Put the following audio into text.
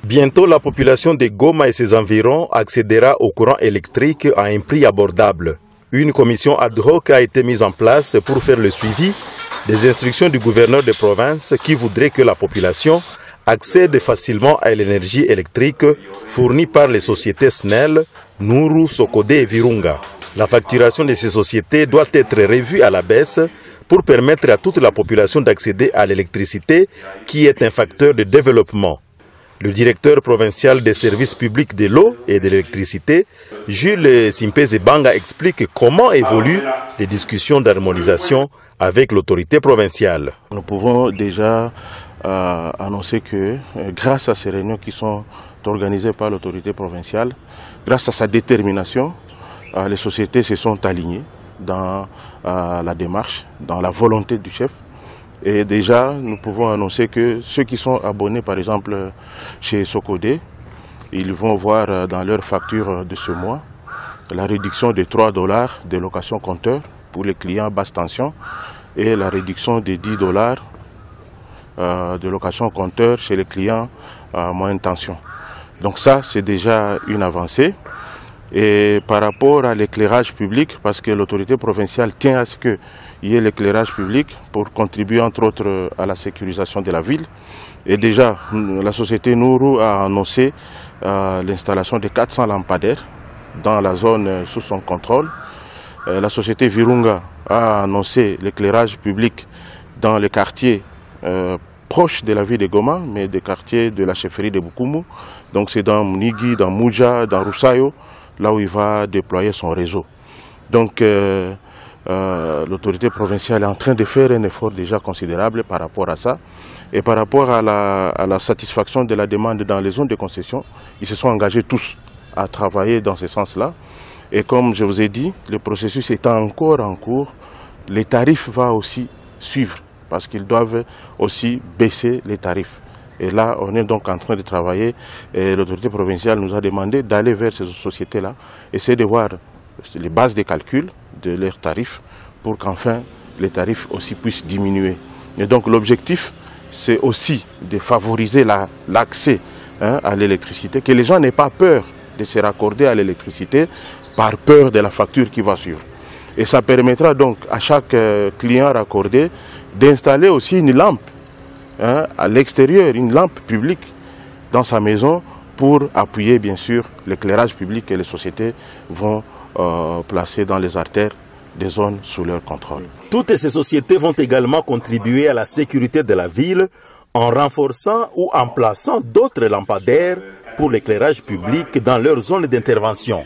Bientôt, la population de Goma et ses environs accédera au courant électrique à un prix abordable. Une commission ad hoc a été mise en place pour faire le suivi des instructions du gouverneur de province qui voudrait que la population accède facilement à l'énergie électrique fournie par les sociétés SNEL, Nuru, Sokode et Virunga. La facturation de ces sociétés doit être revue à la baisse pour permettre à toute la population d'accéder à l'électricité qui est un facteur de développement. Le directeur provincial des services publics de l'eau et de l'électricité, Jules Simpeze-Banga, explique comment évoluent les discussions d'harmonisation avec l'autorité provinciale. Nous pouvons déjà annoncer que grâce à ces réunions qui sont organisées par l'autorité provinciale, grâce à sa détermination, les sociétés se sont alignées dans la démarche, dans la volonté du chef. Et déjà, nous pouvons annoncer que ceux qui sont abonnés, par exemple, chez Sokode, ils vont voir dans leur facture de ce mois la réduction de 3 $ de location compteur pour les clients basse tension et la réduction de 10 $ de location compteur chez les clients moyenne tension. Donc ça, c'est déjà une avancée. Et par rapport à l'éclairage public, parce que l'autorité provinciale tient à ce qu'il y ait l'éclairage public pour contribuer entre autres à la sécurisation de la ville. Et déjà, la société Nuru a annoncé l'installation de 400 lampadaires dans la zone sous son contrôle. La société Virunga a annoncé l'éclairage public dans les quartiers proches de la ville de Goma, mais des quartiers de la chefferie de Bukumu. Donc c'est dans Munigi, dans Muja, dans Rusayo, là où il va déployer son réseau. Donc l'autorité provinciale est en train de faire un effort déjà considérable par rapport à ça. Et par rapport à la satisfaction de la demande dans les zones de concession, ils se sont engagés tous à travailler dans ce sens-là. Et comme je vous ai dit, le processus est encore en cours. Les tarifs vont aussi suivre parce qu'ils doivent aussi baisser les tarifs. Et là, on est donc en train de travailler et l'autorité provinciale nous a demandé d'aller vers ces sociétés-là, essayer de voir les bases de calcul de leurs tarifs pour qu'enfin les tarifs aussi puissent diminuer. Et donc l'objectif, c'est aussi de favoriser l'accès à l'électricité, que les gens n'aient pas peur de se raccorder à l'électricité par peur de la facture qui va suivre. Et ça permettra donc à chaque client raccordé d'installer aussi une lampe à l'extérieur, une lampe publique dans sa maison pour appuyer bien sûr l'éclairage public que les sociétés vont placer dans les artères des zones sous leur contrôle. Toutes ces sociétés vont également contribuer à la sécurité de la ville en renforçant ou en plaçant d'autres lampadaires pour l'éclairage public dans leur zone d'intervention.